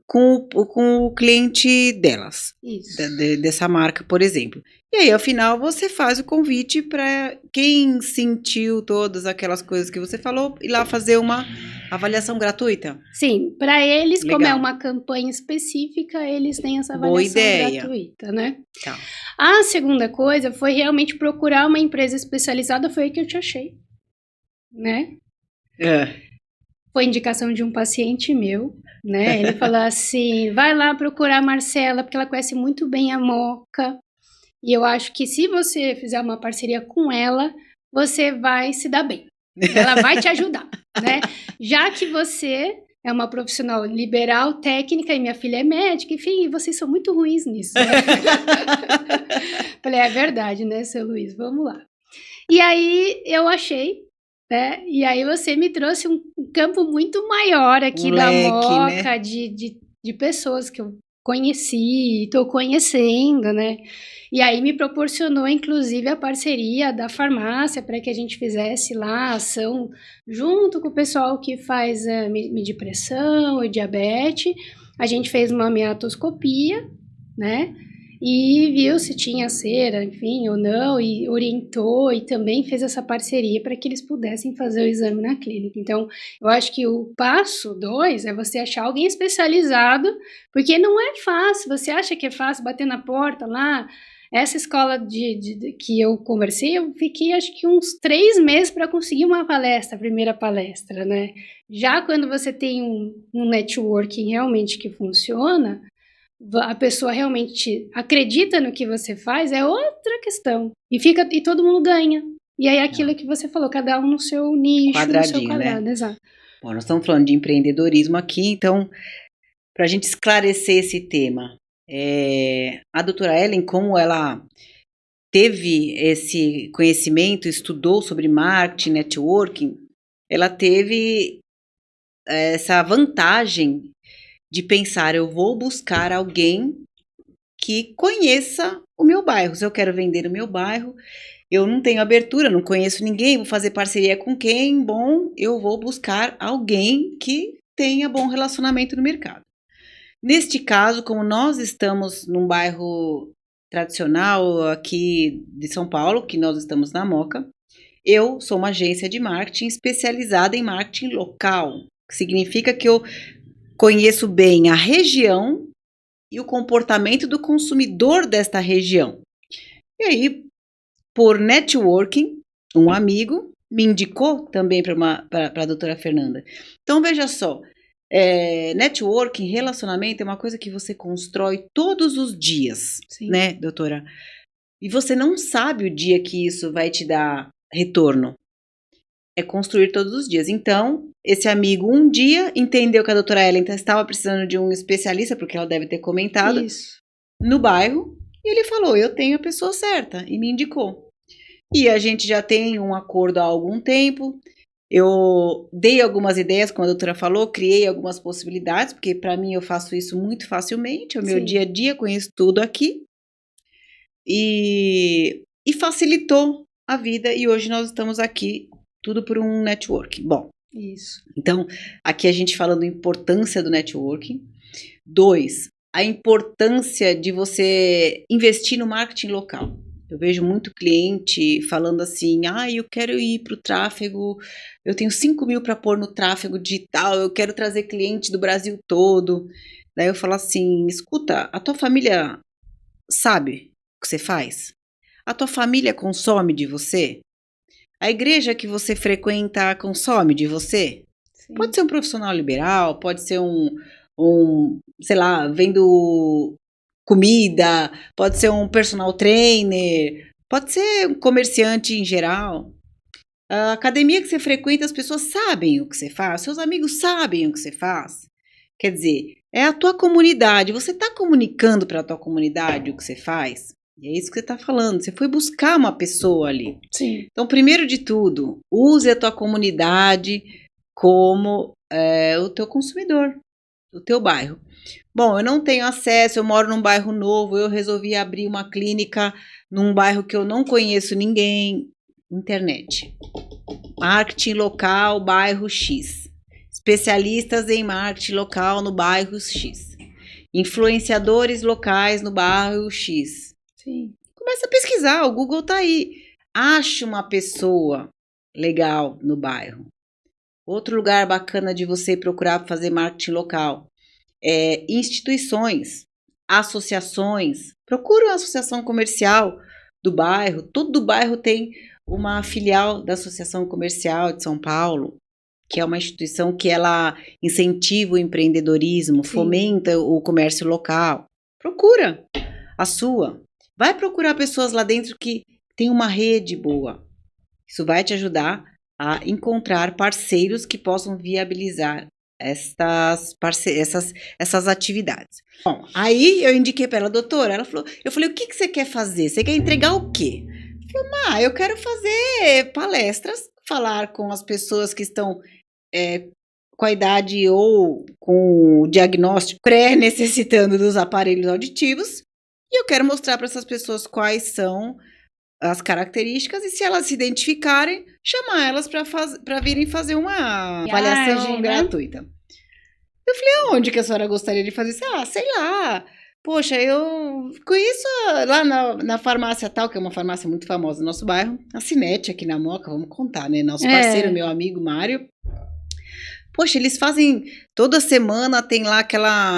com o cliente delas.
Isso.
Dessa marca, por exemplo. E aí, ao final, você faz o convite para quem sentiu todas aquelas coisas que você falou ir lá fazer uma avaliação gratuita.
Sim, para eles,
Legal.
como é uma campanha específica, eles têm essa avaliação gratuita, né?
Tá.
A segunda coisa foi realmente procurar uma empresa especializada, foi aí que eu te achei, né? Foi indicação de um paciente meu, né? Ele falou assim, vai lá procurar a Marcela, porque ela conhece muito bem a Moca, e eu acho que se você fizer uma parceria com ela, você vai se dar bem. Ela vai te ajudar, né? Já que você é uma profissional liberal, técnica, e minha filha é médica, enfim, vocês são muito ruins nisso. Né? Falei, é verdade, né, seu Luiz? Vamos lá. E aí eu achei, né? E aí você me trouxe um campo muito maior aqui da Moca, né? de pessoas que eu conheci, estou conhecendo, né? E aí me proporcionou, inclusive, a parceria da farmácia para que a gente fizesse lá a ação junto com o pessoal que faz medir pressão e diabetes. A gente fez uma meatoscopia, né? E viu se tinha cera, enfim, ou não, e orientou e também fez essa parceria para que eles pudessem fazer o exame na clínica. Então, eu acho que o passo 2 é você achar alguém especializado, porque não é fácil, você acha que é fácil bater na porta lá. Essa escola que eu conversei, eu fiquei acho que uns 3 meses para conseguir uma palestra, a primeira palestra, né? Já quando você tem um networking realmente que funciona, a pessoa realmente acredita no que você faz, é outra questão. E todo mundo ganha, E aí aquilo que você falou, cada um no seu nicho, no seu
Quadradinho,
quadrado,
né?
exato.
Bom, nós estamos falando de empreendedorismo aqui, então, para a gente esclarecer esse tema, a doutora Ellen, como ela teve esse conhecimento, estudou sobre marketing, networking, ela teve essa vantagem de pensar, eu vou buscar alguém que conheça o meu bairro. Se eu quero vender o meu bairro, eu não tenho abertura, não conheço ninguém, vou fazer parceria com quem? Bom, eu vou buscar alguém que tenha bom relacionamento no mercado. Neste caso, como nós estamos num bairro tradicional aqui de São Paulo, que nós estamos na Moca, eu sou uma agência de marketing especializada em marketing local, que significa que eu conheço bem a região e o comportamento do consumidor desta região. E aí, por networking, um amigo me indicou também para a doutora Fernanda. Então, veja só, networking, relacionamento é uma coisa que você constrói todos os dias,
Sim.
né, doutora? E você não sabe o dia que isso vai te dar retorno. É construir todos os dias. Então, esse amigo um dia entendeu que a doutora Ellen estava precisando de um especialista, porque ela deve ter comentado,
Isso.
no bairro, e ele falou, eu tenho a pessoa certa, e me indicou. E a gente já tem um acordo há algum tempo, eu dei algumas ideias, como a doutora falou, criei algumas possibilidades, porque para mim eu faço isso muito facilmente, é o meu
Sim.
dia a dia, conheço tudo aqui, e facilitou a vida, e hoje nós estamos aqui, tudo por um networking. Bom,
Isso.
então, aqui a gente falando da importância do networking. 2, a importância de você investir no marketing local. Eu vejo muito cliente falando assim, eu quero ir para o tráfego, eu tenho 5 mil para pôr no tráfego digital, eu quero trazer cliente do Brasil todo. Daí eu falo assim, escuta, a tua família sabe o que você faz? A tua família consome de você? A igreja que você frequenta consome de você?
Sim.
Pode ser um profissional liberal, pode ser sei lá, vendo comida, pode ser um personal trainer, pode ser um comerciante em geral. A academia que você frequenta, as pessoas sabem o que você faz, seus amigos sabem o que você faz. Quer dizer, é a tua comunidade, você está comunicando para a tua comunidade o que você faz? E é isso que você está falando, você foi buscar uma pessoa ali.
Sim.
Então, primeiro de tudo, use a tua comunidade como o teu consumidor, o teu bairro. Bom, eu não tenho acesso, eu moro num bairro novo, eu resolvi abrir uma clínica num bairro que eu não conheço ninguém. Internet. Marketing local, bairro X. Especialistas em marketing local no bairro X. Influenciadores locais no bairro X.
Sim.
Começa a pesquisar, o Google tá aí. Ache uma pessoa legal no bairro. Outro lugar bacana de você procurar fazer marketing local. Instituições, associações. Procure uma associação comercial do bairro. Todo bairro tem uma filial da Associação Comercial de São Paulo, que é uma instituição que ela incentiva o empreendedorismo,
Sim.
fomenta o comércio local. Procura a sua. Vai procurar pessoas lá dentro que tem uma rede boa. Isso vai te ajudar a encontrar parceiros que possam viabilizar essas atividades. Bom, aí eu indiquei para ela, doutora, eu falei, o que você quer fazer? Você quer entregar o quê? Eu falei, eu quero fazer palestras, falar com as pessoas que estão com a idade ou com o diagnóstico pré-necessitando dos aparelhos auditivos, e eu quero mostrar para essas pessoas quais são as características e se elas se identificarem, chamar elas para virem fazer uma avaliação gratuita. Eu falei, aonde que a senhora gostaria de fazer isso? Sei lá. Poxa, eu conheço lá na farmácia tal, que é uma farmácia muito famosa no nosso bairro, a Cinete aqui na Moca, vamos contar, né? Nosso parceiro, meu amigo Mário. Poxa, eles fazem, toda semana tem lá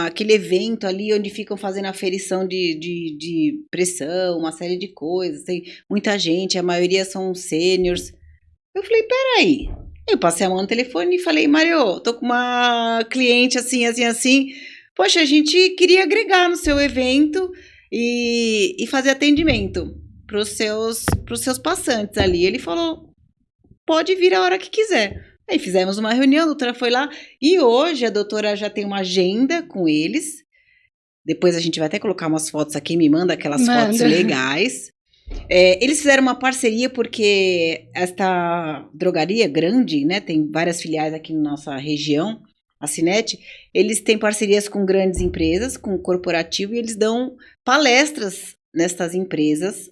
aquele evento ali onde ficam fazendo aferição de pressão, uma série de coisas, tem muita gente, a maioria são sêniors. Eu falei, peraí. Eu passei a mão no telefone e falei, Mário, tô com uma cliente assim. Poxa, a gente queria agregar no seu evento e fazer atendimento. pros seus passantes ali. Ele falou, pode vir a hora que quiser. Aí fizemos uma reunião, a doutora foi lá, e hoje a doutora já tem uma agenda com eles. Depois a gente vai até colocar umas fotos aqui, me manda aquelas fotos legais. Eles fizeram uma parceria porque esta drogaria grande, né, tem várias filiais aqui na nossa região, a Cinete, eles têm parcerias com grandes empresas, com o corporativo, e eles dão palestras nestas empresas.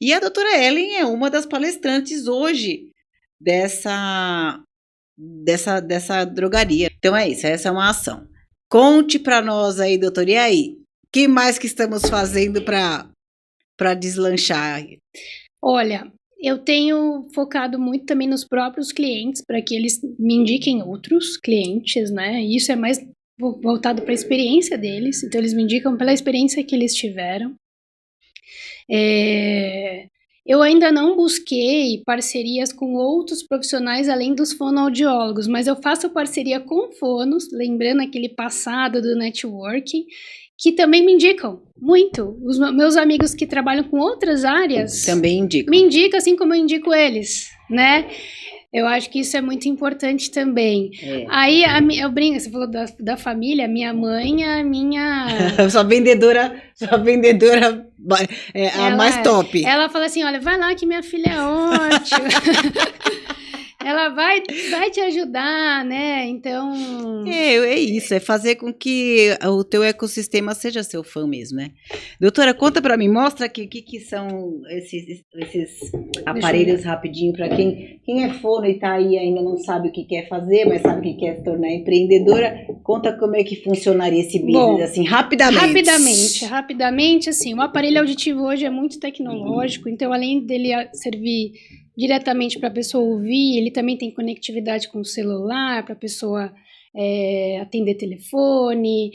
E a doutora Ellen é uma das palestrantes hoje dessa drogaria. Então é isso, essa é uma ação. Conte para nós aí, doutora, e aí? O que mais que estamos fazendo para deslanchar?
Olha, eu tenho focado muito também nos próprios clientes, para que eles me indiquem outros clientes, né? E isso é mais voltado para a experiência deles, então eles me indicam pela experiência que eles tiveram. Eu ainda não busquei parcerias com outros profissionais além dos fonoaudiólogos, mas eu faço parceria com fonos, lembrando aquele passado do networking, que também me indicam muito. Os meus amigos que trabalham com outras áreas
também indicam.
Me indicam assim como eu indico eles, né? Eu acho que isso é muito importante também. Aí, eu brinco, você falou da família, minha mãe, a minha...
sua vendedora é a mais top.
Ela fala assim, olha, vai lá que minha filha é ótima. Ela vai te ajudar, né? Então...
É isso, é fazer com que o teu ecossistema seja seu fã mesmo, né? Doutora, conta pra mim, mostra aqui o que são esses aparelhos rapidinho para quem é fono e tá aí ainda não sabe o que quer fazer, mas sabe que quer se tornar empreendedora. Conta como é que funcionaria esse business, bom, assim,
Rapidamente, assim, o aparelho auditivo hoje é muito tecnológico, então além dele servir diretamente para a pessoa ouvir, ele também tem conectividade com o celular, para a pessoa atender telefone,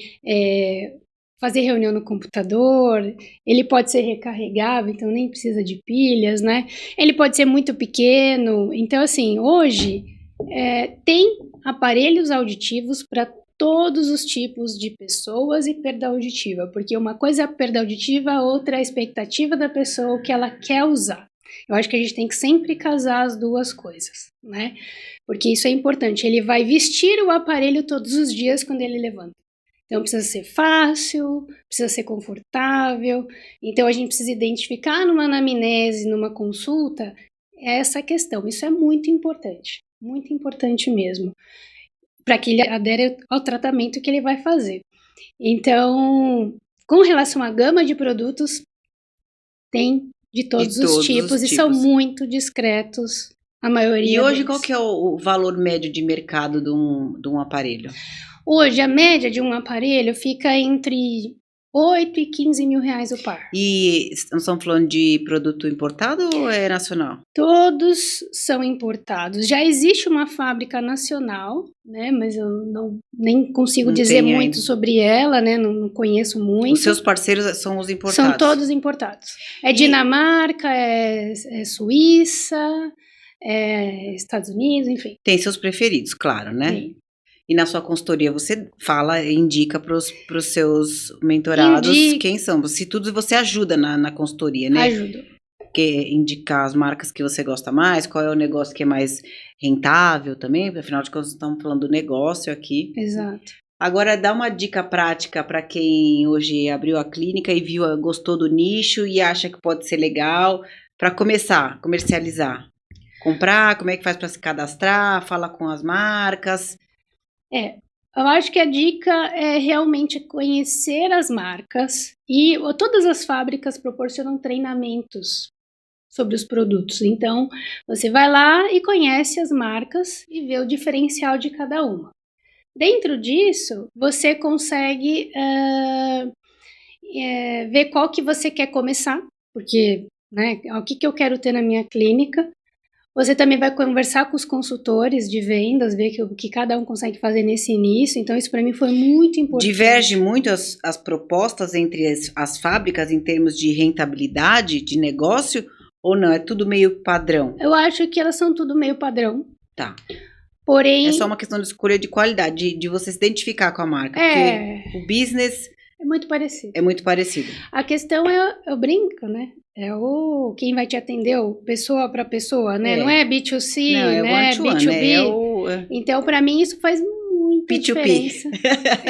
fazer reunião no computador, ele pode ser recarregável, então nem precisa de pilhas, né? Ele pode ser muito pequeno, então assim, hoje tem aparelhos auditivos para todos os tipos de pessoas e perda auditiva, porque uma coisa é a perda auditiva, outra é a expectativa da pessoa, o que ela quer usar. Eu acho que a gente tem que sempre casar as duas coisas, né? Porque isso é importante. Ele vai vestir o aparelho todos os dias quando ele levanta. Então precisa ser fácil, precisa ser confortável. Então a gente precisa identificar numa anamnese, numa consulta, essa questão. Isso é muito importante mesmo, para que ele adere ao tratamento que ele vai fazer. Então, com relação à gama de produtos, tem de todos os tipos e são muito discretos, a maioria.
E hoje
deles.
Qual que é o valor médio de mercado de um aparelho?
Hoje a média de um aparelho fica entre 8 e 15 mil reais o par.
E estamos falando de produto importado ou é nacional?
Todos são importados. Já existe uma fábrica nacional, né? Mas eu nem consigo dizer muito sobre ela, né? Não conheço muito.
Os seus parceiros são os importados?
São todos importados. Dinamarca, Suíça, Estados Unidos, enfim.
Tem seus preferidos, claro, né? Sim. E na sua consultoria você indica para os seus mentorados quem são? Se tudo você ajuda na consultoria, né?
Ajudo.
Porque indicar as marcas que você gosta mais, qual é o negócio que é mais rentável também, afinal de contas estamos falando do negócio aqui.
Exato.
Agora dá uma dica prática para quem hoje abriu a clínica e gostou do nicho e acha que pode ser legal para comercializar. Comprar, como é que faz para se cadastrar, fala com as marcas...
Eu acho que a dica é realmente conhecer as marcas e todas as fábricas proporcionam treinamentos sobre os produtos. Então, você vai lá e conhece as marcas e vê o diferencial de cada uma. Dentro disso, você consegue ver qual que você quer começar, porque, né, o que eu quero ter na minha clínica. Você também vai conversar com os consultores de vendas, ver o que cada um consegue fazer nesse início. Então, isso para mim foi muito importante.
Diverge muito as propostas entre as fábricas em termos de rentabilidade, de negócio, ou não? É tudo meio padrão?
Eu acho que elas são tudo meio padrão.
Tá.
Porém...
É só uma questão de escolha de qualidade, de você se identificar com a marca. Porque o business...
É muito parecido.
É muito parecido.
A questão eu brinco, né? quem vai te atender, pessoa para pessoa, né? Não é B2C,
Não, é
né?
one to one,
B2B. Então, para mim, isso faz muita
P2P.
diferença.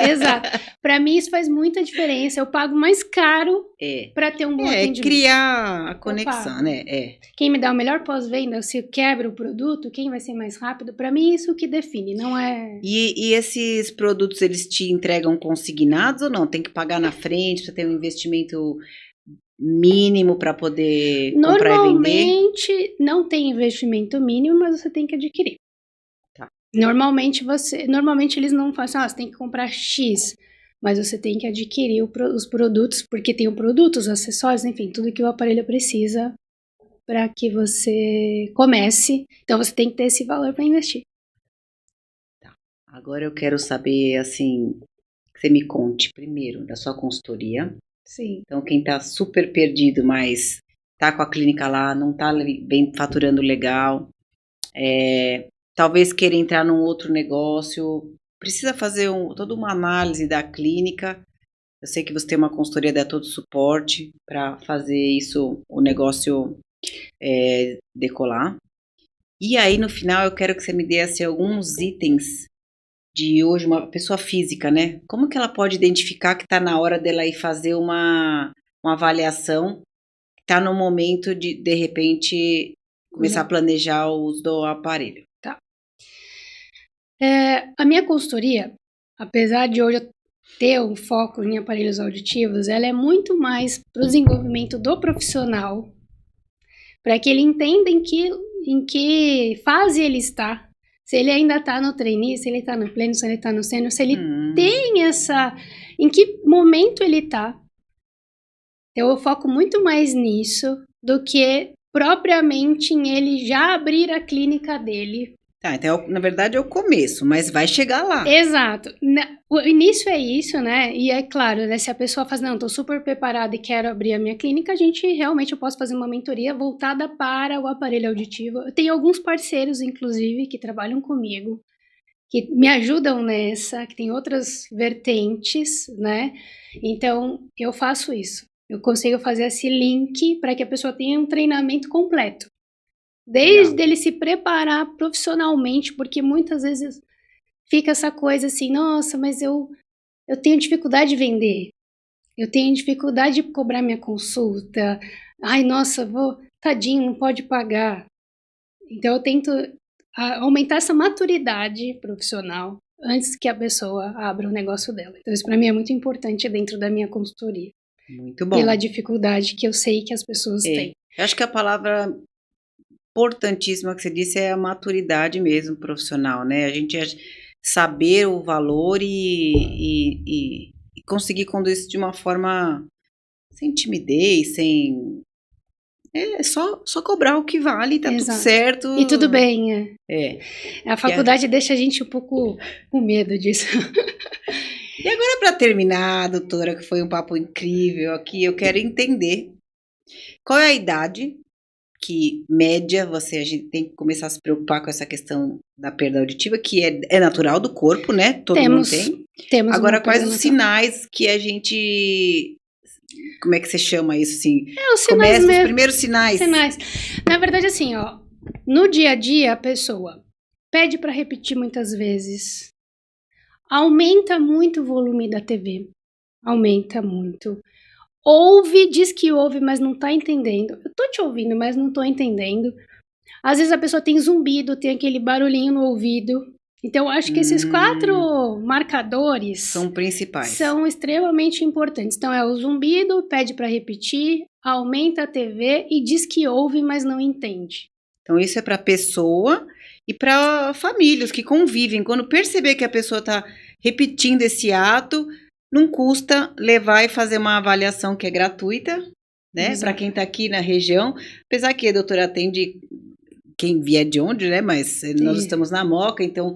Exato. Para mim, isso faz muita diferença. Eu pago mais caro para ter um bom atendimento.
Criar a conexão, né?
Quem me dá o melhor pós-venda, se quebra o produto, quem vai ser mais rápido, para mim, isso que define, não é...
E esses produtos, eles te entregam consignados ou não? Tem que pagar na frente para ter um investimento mínimo para poder comprar e vender?
Normalmente não tem investimento mínimo, mas você tem que adquirir.
Tá.
Normalmente eles não falam assim, você tem que comprar X, mas você tem que adquirir os produtos, porque tem o produto, os acessórios, enfim, tudo que o aparelho precisa para que você comece. Então você tem que ter esse valor para investir.
Tá. Agora eu quero saber, assim, que você me conte primeiro da sua consultoria.
Sim.
Então, quem está super perdido, mas está com a clínica lá, não está bem faturando legal, talvez queira entrar num outro negócio, precisa fazer toda uma análise da clínica. Eu sei que você tem uma consultoria, dá todo suporte para fazer isso, o negócio decolar. E aí, no final, eu quero que você me dê assim, alguns itens de hoje, uma pessoa física, né? Como que ela pode identificar que está na hora dela ir fazer uma avaliação, está no momento de repente, começar a planejar o uso do aparelho?
Tá. A minha consultoria, apesar de hoje eu ter um foco em aparelhos auditivos, ela é muito mais para o desenvolvimento do profissional, para que ele entenda em que fase ele está. Se ele ainda está no trainee, se ele está no pleno, se ele está no sênior, se ele tem em que momento ele está. Então, eu foco muito mais nisso do que propriamente em ele já abrir a clínica dele.
Tá, então, na verdade, é o começo, mas vai chegar lá.
Exato. O início é isso, né? E é claro, né? Se a pessoa faz, não, estou super preparada e quero abrir a minha clínica, eu posso fazer uma mentoria voltada para o aparelho auditivo. Eu tenho alguns parceiros, inclusive, que trabalham comigo, que me ajudam nessa, que tem outras vertentes, né? Então, eu faço isso. Eu consigo fazer esse link para que a pessoa tenha um treinamento completo. Desde ele se preparar profissionalmente, porque muitas vezes fica essa coisa assim, nossa, mas eu tenho dificuldade de vender, eu tenho dificuldade de cobrar minha consulta, ai, nossa, tadinho, não pode pagar. Então eu tento aumentar essa maturidade profissional antes que a pessoa abra o negócio dela. Então isso para mim é muito importante dentro da minha consultoria.
Muito bom.
Pela dificuldade que eu sei que as pessoas têm.
Eu acho que a palavra importantíssima que você disse é a maturidade mesmo profissional, né? A gente saber o valor e conseguir conduzir isso de uma forma sem timidez, sem... só cobrar o que vale, tá tudo certo.
E tudo bem, A faculdade deixa a gente um pouco com medo disso.
E agora, para terminar, doutora, que foi um papo incrível aqui, eu quero entender qual é a idade que média a gente tem que começar a se preocupar com essa questão da perda auditiva, que é natural do corpo, né? Todo mundo tem.
Temos.
Agora, quais os sinais que a gente... Como é que você chama isso, assim?
Os sinais mesmo.
Os primeiros sinais.
Na verdade, assim, no dia a dia, a pessoa pede para repetir muitas vezes. Aumenta muito o volume da TV. Aumenta muito. Diz que ouve, mas não tá entendendo. Eu tô te ouvindo, mas não tô entendendo. Às vezes a pessoa tem zumbido, tem aquele barulhinho no ouvido. Então, acho que esses 4 marcadores
são principais.
São extremamente importantes. Então, o zumbido, pede para repetir, aumenta a TV e diz que ouve, mas não entende.
Então, isso é para pessoa e para famílias que convivem. Quando perceber que a pessoa está repetindo esse ato, não custa levar e fazer uma avaliação que é gratuita, né? Para quem está aqui na região. Apesar que a doutora atende quem vier de onde, né? Mas nós estamos na Moca, então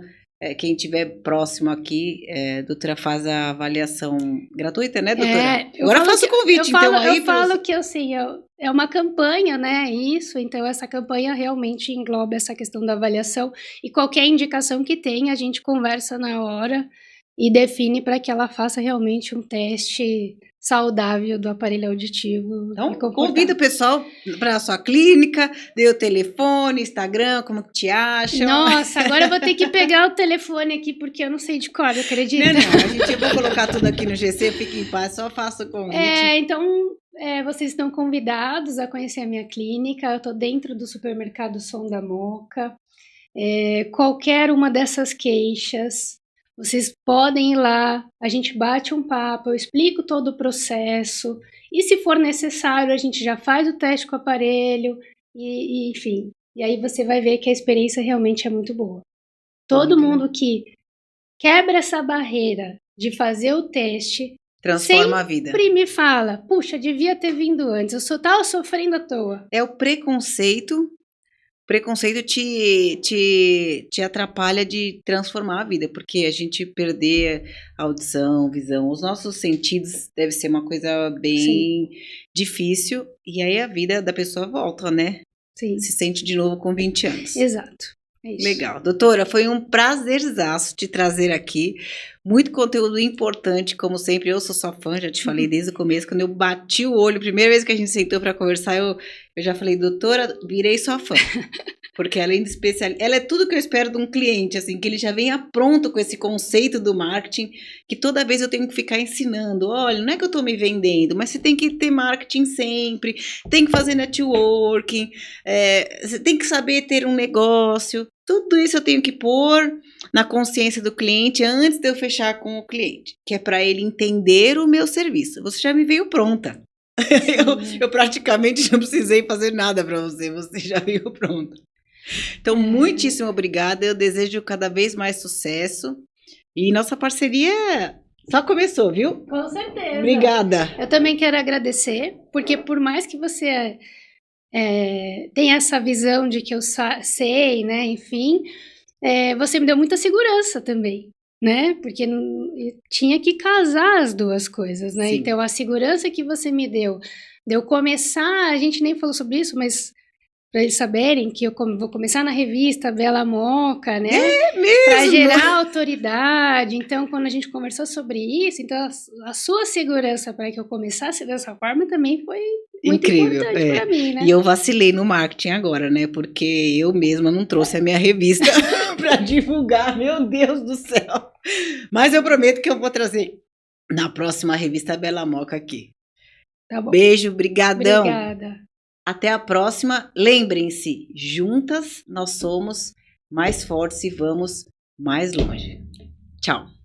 quem estiver próximo aqui, a doutora faz a avaliação gratuita, né, doutora? Agora faço o convite,
Eu falo que, assim, é uma campanha, né? Isso, então essa campanha realmente engloba essa questão da avaliação e qualquer indicação que tenha, a gente conversa na hora. e define para que ela faça realmente um teste saudável do aparelho auditivo.
Então, convida o pessoal para a sua clínica, dê o telefone, Instagram, como que te acham.
Nossa, agora eu vou ter que pegar o telefone aqui, porque eu não sei de cor, acredita?
Eu vou colocar tudo aqui no GC, fique em paz, só faça o convite.
Então, vocês estão convidados a conhecer a minha clínica, eu estou dentro do supermercado Som da Moca. Qualquer uma dessas queixas, vocês podem ir lá, a gente bate um papo, eu explico todo o processo, e se for necessário, a gente já faz o teste com o aparelho, enfim. E aí você vai ver que a experiência realmente é muito boa. Todo mundo que quebra essa barreira de fazer o teste,
transforma a vida.
Sempre me fala, puxa, devia ter vindo antes, eu estava sofrendo à toa.
É o preconceito. Preconceito te atrapalha de transformar a vida, porque a gente perder a audição, visão, os nossos sentidos deve ser uma coisa bem difícil, e aí a vida da pessoa volta, né?
Sim.
Se sente de novo com 20 anos.
Exato. É isso.
Legal. Doutora, foi um prazerzaço te trazer aqui. Muito conteúdo importante, como sempre. Eu sou sua fã, já te falei desde o começo. Quando eu bati o olho, primeira vez que a gente sentou para conversar, eu já falei, doutora, virei sua fã. Porque além de especialista, ela é tudo que eu espero de um cliente, assim, que ele já venha pronto com esse conceito do marketing, que toda vez eu tenho que ficar ensinando. Olha, não é que eu estou me vendendo, mas você tem que ter marketing sempre, tem que fazer networking, você tem que saber ter um negócio. Tudo isso eu tenho que pôr na consciência do cliente antes de eu fechar com o cliente, que é para ele entender o meu serviço. Você já me veio pronta. Eu praticamente não precisei fazer nada para você já veio pronta. Então, muitíssimo obrigada. Eu desejo cada vez mais sucesso. E nossa parceria só começou, viu?
Com certeza.
Obrigada.
Eu também quero agradecer, porque por mais que você tenha essa visão de que eu sei, né, enfim, você me deu muita segurança também, né? Porque tinha que casar as duas coisas, né? Sim. Então, a segurança que você me deu, de eu começar, a gente nem falou sobre isso, mas para eles saberem que eu vou começar na revista Bela Moca, né?
É mesmo?
Para gerar autoridade. Então, quando a gente conversou sobre isso, então a sua segurança para que eu começasse dessa forma também foi muito
incrível,
importante para mim, né?
E eu vacilei no marketing agora, né? Porque eu mesma não trouxe a minha revista para divulgar, meu Deus do céu. Mas eu prometo que eu vou trazer na próxima revista Bela Moca aqui.
Tá bom.
Beijo, brigadão.
Obrigada.
Até a próxima. Lembrem-se, juntas nós somos mais fortes e vamos mais longe. Tchau.